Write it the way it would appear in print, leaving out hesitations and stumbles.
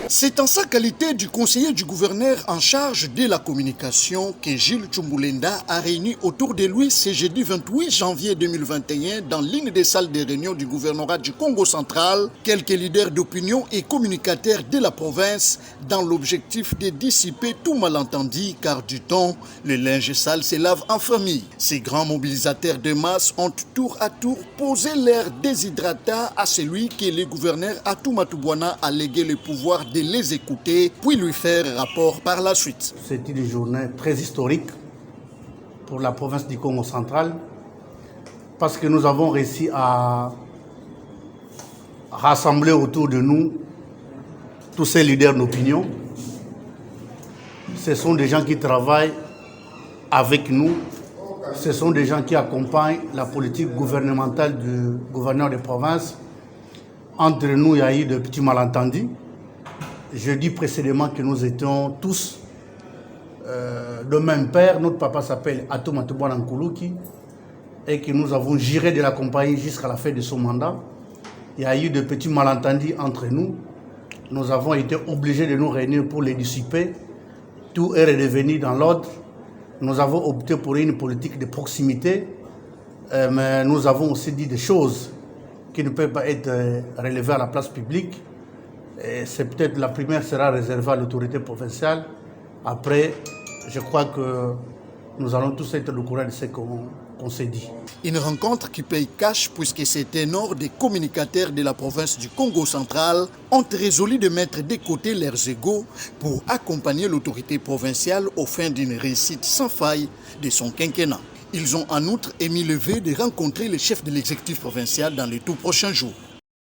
C'est en sa qualité du conseiller du gouverneur en charge de la communication que Gilles Tchoumbulenda a réuni autour de lui ce jeudi 28 janvier 2021 dans l'une des salles de réunion du gouvernorat du Congo central quelques leaders d'opinion et communicateurs de la province dans l'objectif de dissiper tout malentendu car du temps, le linge sale se lave en famille. Ces grands mobilisateurs de masse ont tour à tour posé leur déshydratat à celui que le gouverneur Atou Matoubouana a légué le pouvoir de les écouter, puis lui faire rapport par la suite. C'est une journée très historique pour la province du Congo central parce que nous avons réussi à rassembler autour de nous tous ces leaders d'opinion. Ce sont des gens qui travaillent avec nous, ce sont des gens qui accompagnent la politique gouvernementale du gouverneur de province. Entre nous, il y a eu de petits malentendus. Je dis précédemment que nous étions tous de même père. Notre papa s'appelle Atou Matoubouana Nkoulouki et que nous avons géré de la compagnie jusqu'à la fin de son mandat. Il y a eu de petits malentendus entre nous. Nous avons été obligés de nous réunir pour les dissiper. Tout est redevenu dans l'ordre. Nous avons opté pour une politique de proximité, mais nous avons aussi dit des choses qui ne peuvent pas être relevées à la place publique. C'est peut-être la première sera réservée à l'autorité provinciale. Après, je crois que nous allons tous être au courant de ce qu'on s'est dit. Une rencontre qui paye cash puisque ces ténors des communicateurs de la province du Congo central ont résolu de mettre de côté leurs égos pour accompagner l'autorité provinciale au fin d'une réussite sans faille de son quinquennat. Ils ont en outre émis le vœu de rencontrer le chef de l'exécutif provincial dans les tout prochains jours.